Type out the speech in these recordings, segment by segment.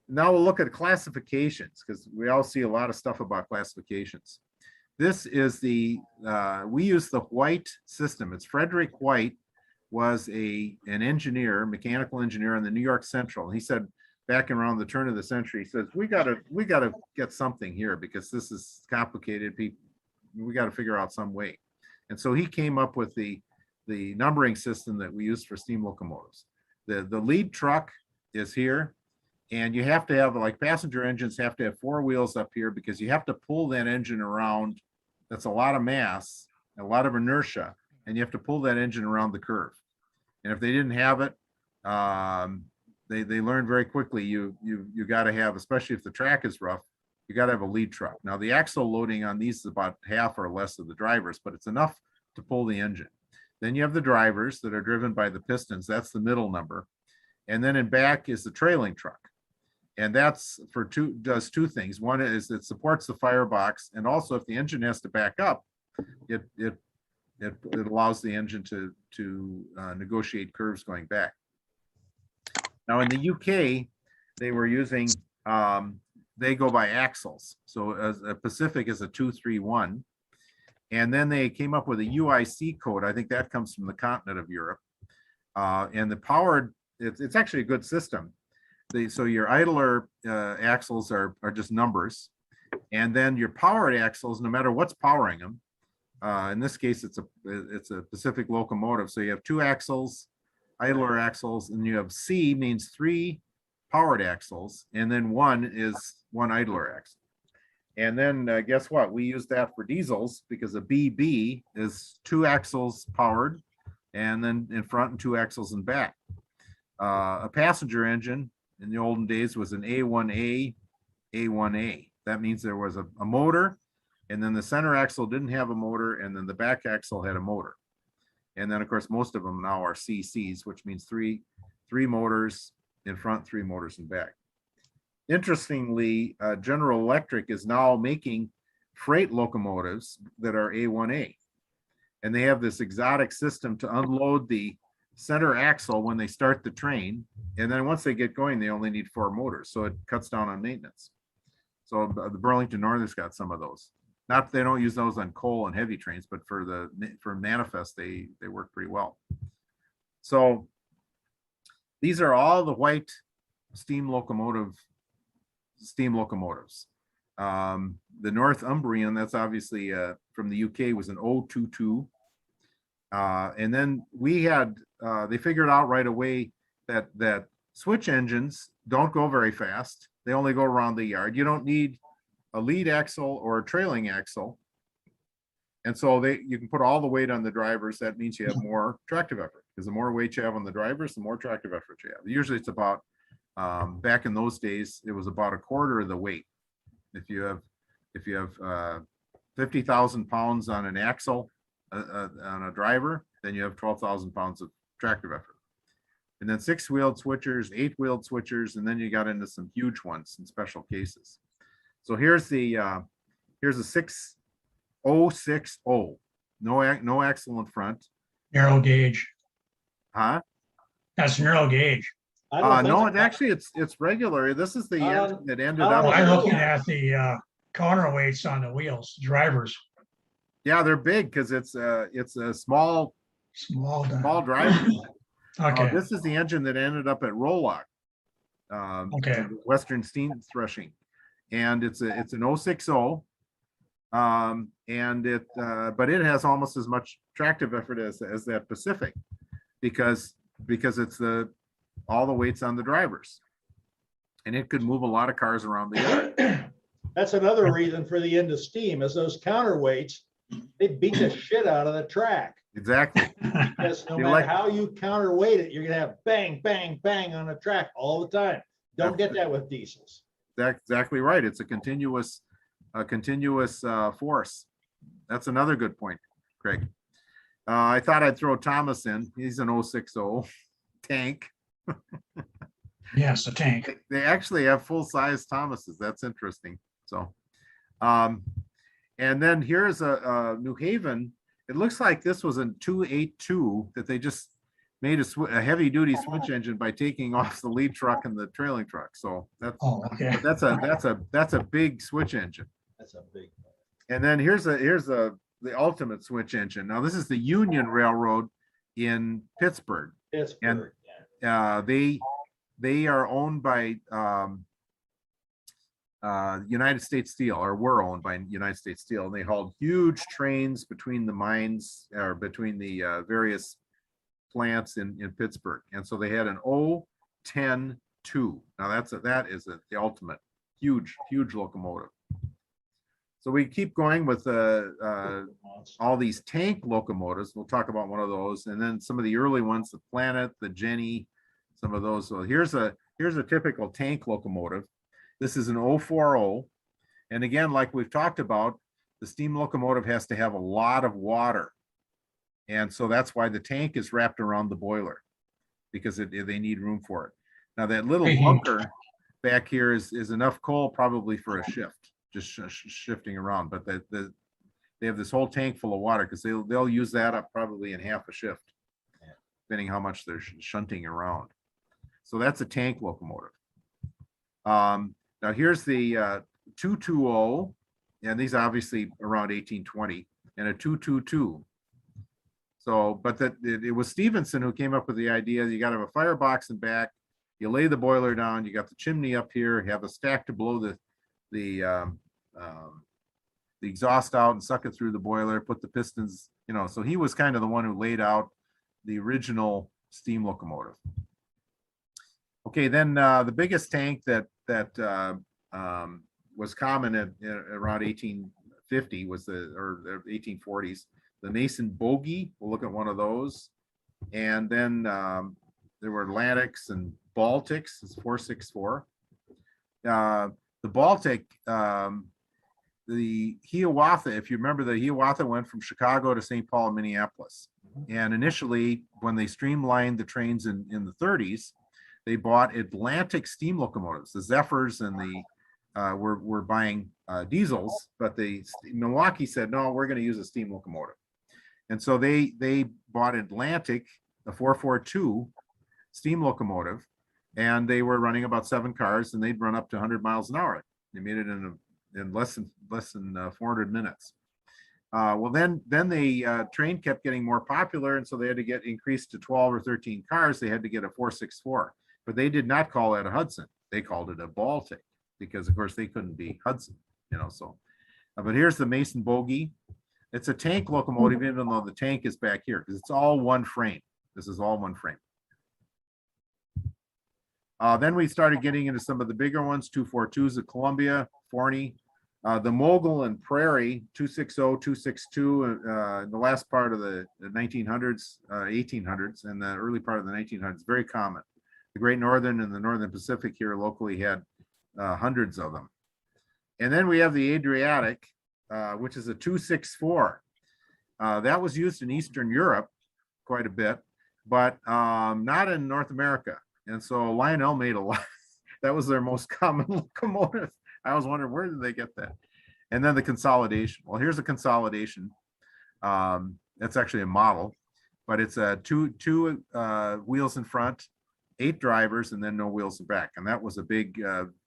Now we'll look at classifications because we all see a lot of stuff about classifications. This is we use the Whyte system. It's Frederick Whyte was an engineer, mechanical engineer in the New York Central. He said back around the turn of the century, he says, we gotta get something here because this is complicated. We got to figure out some way. And so he came up with the numbering system that we use for steam locomotives. The lead truck is here, and you have to have, like, passenger engines have to have 4 wheels up here because you have to pull that engine around. That's a lot of mass, a lot of inertia, and you have to pull that engine around the curve. And if they didn't have it, they learned very quickly you got to have, especially if the track is rough, you got to have a lead truck. Now the axle loading on these is about half or less of the drivers, but it's enough to pull the engine. Then you have the drivers that are driven by the pistons. That's the middle number. And then in back is the trailing truck. And that's does two things. One is it supports the firebox, and also if the engine has to back up, it allows the engine to negotiate curves going back. Now in the UK, they were using they go by axles. So a Pacific is a 231, and then they came up with a UIC code. I think that comes from the continent of Europe, and the powered. It's actually a good system. So your idler axles are just numbers, and then your powered axles, no matter what's powering them, in this case it's a Pacific locomotive, so you have 2 axles, idler axles, and you have C means 3 powered axles, and then 1 is 1 idler axle. And then guess what? We use that for diesels because a BB is 2 axles powered, and then in front and 2 axles in back. A passenger engine in the olden days was an A1A, A1A. That means there was a motor, and then the center axle didn't have a motor, and then the back axle had a motor. And then of course, most of them now are CCs, which means three motors in front, 3 motors in back. Interestingly, General Electric is now making freight locomotives that are A1A. And they have this exotic system to unload the center axle when they start the train, and then once they get going they only need 4 motors, so it cuts down on maintenance. So the Burlington Northern's got some of those. Not they don't use those on coal and heavy trains, but for manifest they work pretty well. So these are all the Whyte steam locomotives. The Northumbrian, that's obviously from the UK, was an 022. And then we had they figured out right away that switch engines don't go very fast. They only go around the yard. You don't need a lead axle or a trailing axle. And so you can put all the weight on the drivers. That means you have more tractive effort, because the more weight you have on the drivers, the more tractive effort you have. Usually it's about, back in those days, it was about 1/4 of the weight. If you have 50,000 pounds on an axle, on a driver, then you have 12,000 pounds of tractive effort. And then 6-wheeled switchers, 8-wheeled switchers, and then you got into some huge ones in special cases. So here's a 6060, no axle in front. Narrow gauge. Huh? That's narrow gauge. No, it's regular. This is the engine that ended up. I'm looking at the counterweights on the wheels, drivers. Yeah, they're big because it's a small driver. Okay. This is the engine that ended up at Rolock, Western Steam Threshing, and it's an 060, and but it has almost as much tractive effort as that Pacific, because it's all the weights on the drivers, and it could move a lot of cars around the yard. That's another reason for the end of steam, is those counterweights, they beat the shit out of the track. Exactly. Because no matter how you counterweight it, you're gonna have bang, bang, bang on the track all the time. Don't get that with diesels. That's exactly right. It's a continuous force. That's another good point, Craig. I thought I'd throw Thomas in. He's an 060 tank. Yes, a tank. They actually have full-size Thomases. That's interesting. So, and then here's a New Haven. It looks like this was a 282 that they just made a heavy duty switch engine by taking off the lead truck and the trailing truck. So that's, Oh, okay. but that's a big switch engine. That's a big. And then here's the ultimate switch engine. Now this is the Union Railroad in Pittsburgh. Pittsburgh, They are owned by United States Steel, or were owned by United States Steel, and they hauled huge trains between the mines, or between the various plants in Pittsburgh. And so they had an 010-2. Now that is the ultimate huge locomotive. So we keep going with all these tank locomotives. We'll talk about one of those, and then some of the early ones, the Planet, the Jenny, some of those. So here's a typical tank locomotive. This is an 040, and again, like we've talked about, the steam locomotive has to have a lot of water, and so that's why the tank is wrapped around the boiler, because they need room for it. Now that little bunker back here is enough coal probably for a shift, just shifting around, but they have this whole tank full of water, because they'll use that up probably in half a shift, depending how much they're shunting around. So that's a tank locomotive. Now here's the 220, and these obviously around 1820, and a 222. So, but it was Stevenson who came up with the idea. You got to have a firebox in back. You lay the boiler down. You got the chimney up here. You have a stack to blow the exhaust out and suck it through the boiler. Put the pistons. So he was kind of the one who laid out the original steam locomotive. Okay, then the biggest tank that was common at around 1850 was or 1840s, the Mason Bogie. We'll look at one of those, and then there were Atlantics and Baltics. It's 464. The Baltic, the Hiawatha. If you remember, the Hiawatha went from Chicago to St. Paul and Minneapolis, and initially, when they streamlined the trains in the 30s. They bought Atlantic steam locomotives. The Zephyrs and the were buying diesels, but Milwaukee said, no, we're going to use a steam locomotive. And so they bought Atlantic, the 442 steam locomotive, and they were running about 7 cars, and they'd run up to 100 miles an hour. They made it in less than 400 minutes. Well, then the train kept getting more popular, and so they had to get increased to 12 or 13 cars. They had to get a 464. But they did not call that a Hudson. They called it a Baltic, because of course they couldn't be Hudson, so. But here's the Mason Bogie. It's a tank locomotive, even though the tank is back here, because it's all one frame. This is all one frame. Then we started getting into some of the bigger ones, 242s of Columbia, Forney, the Mogul and Prairie, 260, 262, in the last part of the 1900s, 1800s, and the early part of the 1900s, very common. The Great Northern and the Northern Pacific here locally had hundreds of them. And then we have the Adriatic, which is a 264. That was used in Eastern Europe quite a bit, but not in North America. And so Lionel made a lot. That was their most common locomotive. I was wondering, where did they get that? And then the Consolidation. Well, here's a Consolidation. That's actually a model, but it's a two wheels in front, 8 drivers, and then no wheels in back. And that was a big,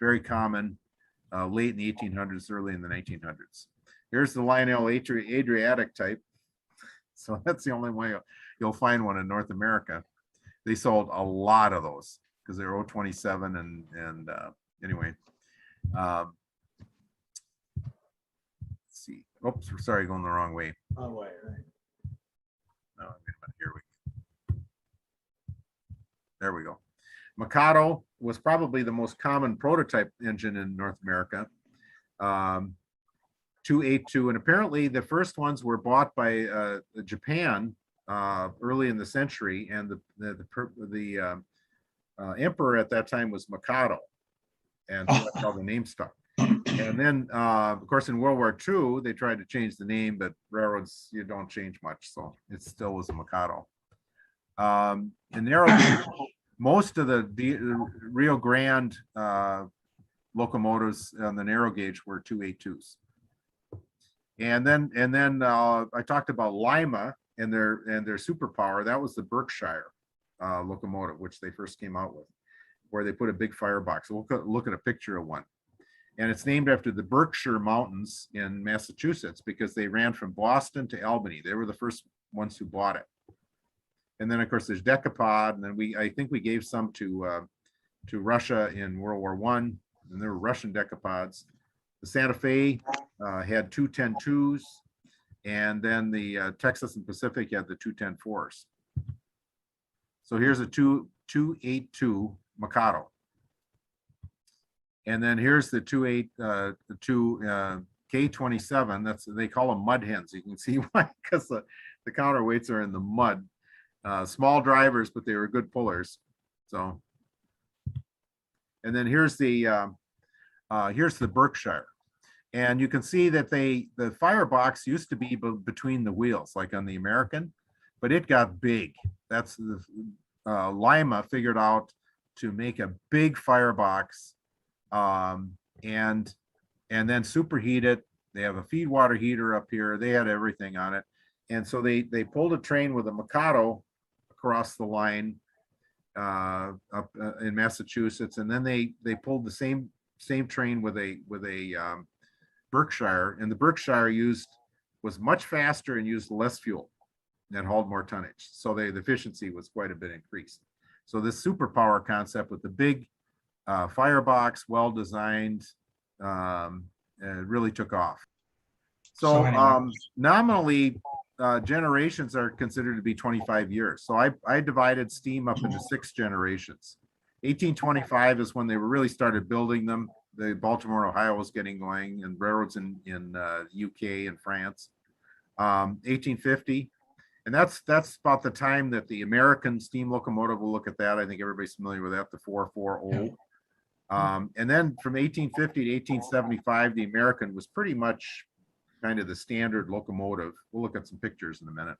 very common late in the 1800s, early in the 1900s. Here's the Lionel Adriatic type. So that's the only way you'll find one in North America. They sold a lot of those because they're 027 and anyway. Let's see. Oops, sorry, going the wrong way. Oh, wait, right. No, wait a minute. Here we go. There we go. Mikado was probably the most common prototype engine in North America. 282, and apparently the first ones were bought by Japan early in the century, and the emperor at that time was Mikado, and so that's how the name stuck. And then, of course, in World War II, they tried to change the name, but railroads, you don't change much, so it still was a Mikado. In narrow gauge, most of the Rio Grande locomotives on the narrow gauge were 282s. And then I talked about Lima and their superpower. That was the Berkshire. locomotive, which they first came out with, where they put a big firebox. We'll look at a picture of one. And it's named after the Berkshire Mountains in Massachusetts because they ran from Boston to Albany. They were the first ones who bought it. And then of course there's Decapod, and then I think we gave some to Russia in World War I, and there were Russian Decapods. The Santa Fe had 210-2s, and then the Texas and Pacific had the 210-4s. So here's a 282 Mikado. And then here's the 282 K27. That's, they call them mud hens. You can see why, because the counterweights are in the mud. Small drivers, but they were good pullers. So, and then here's the Berkshire. And you can see that the firebox used to be between the wheels, like on the American, but it got big. That's the Lima figured out to make a big firebox, and then superheat it. They have a feed water heater up here. They had everything on it. And so they pulled a train with a Mikado across the line up in Massachusetts. And then they pulled the same train with a Berkshire, and the Berkshire was much faster and used less fuel and hauled more tonnage. So the efficiency was quite a bit increased. So this superpower concept with the big firebox, well designed, really took off. So nominally, generations are considered to be 25 years. So I divided steam up into 6 generations. 1825 is when they really started building them. The Baltimore, Ohio was getting going, and railroads in UK and France. 1850, and that's about the time that the American steam locomotive, we'll look at that. I think everybody's familiar with that, the 440. And then from 1850 to 1875, the American was pretty much kind of the standard locomotive. We'll look at some pictures in a minute.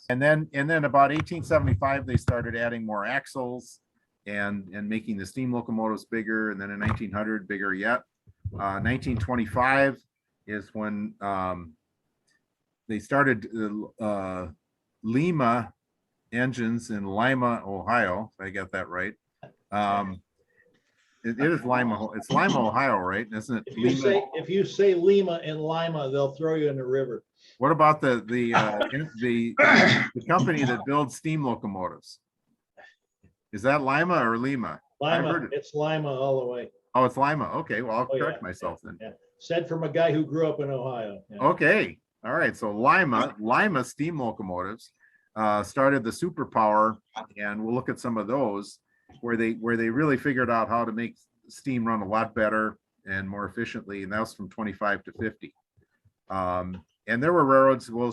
And then about 1875, they started adding more axles and making the steam locomotives bigger. And then in 1900, bigger yet. 1925 is when they started Lima engines in Lima, Ohio. If I got that right. It is Lima. It's Lima, Ohio, right? Isn't it? If you say Lima in Lima, they'll throw you in the river. What about the company that builds steam locomotives? Is that Lima or Lima? Lima. It's Lima all the way. Oh, it's Lima. Okay, well, I'll correct myself then. Yeah. Said from a guy who grew up in Ohio. Yeah. Okay, all right. So Lima steam locomotives started the superpower, and we'll look at some of those where they really figured out how to make steam run a lot better and more efficiently, and that was from 25 to 50. And there were railroads, we'll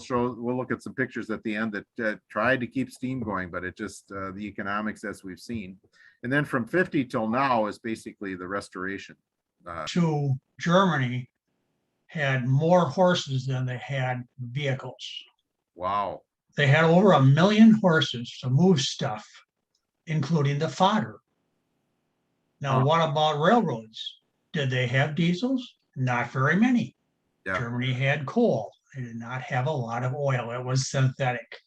look at some pictures at the end that tried to keep steam going, but it just, the economics, as we've seen. And then from 50 till now is basically the restoration. To Germany had more horses than they had vehicles. Wow. They had over 1 million horses to move stuff, including the fodder. Now, what about railroads? Did they have diesels? Not very many. Yeah. Germany had coal. They did not have a lot of oil. It was synthetic.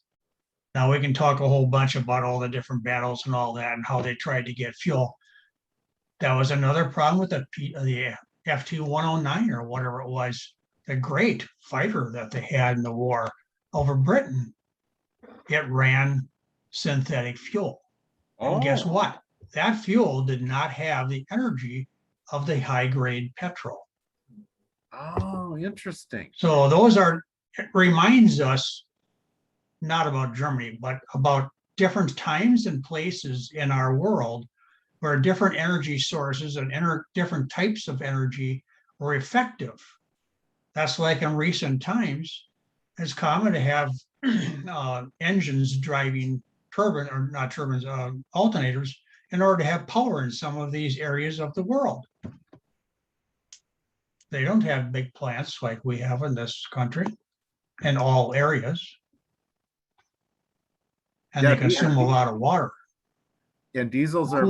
Now we can talk a whole bunch about all the different battles and all that and how they tried to get fuel. That was another problem with the FT-109 or whatever it was, the great fighter that they had in the war over Britain. It ran synthetic fuel. And guess what? That fuel did not have the energy of the high-grade petrol. Oh, interesting. So it reminds us not about Germany, but about different times and places in our world where different energy sources and different types of energy were effective. That's like in recent times, it's common to have engines driving alternators in order to have power in some of these areas of the world. They don't have big plants like we have in this country in all areas. And they consume a lot of water. And diesels are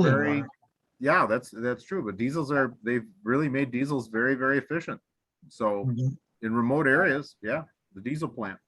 that's true. But they've really made diesels very, very efficient. So in remote areas, the diesel plant.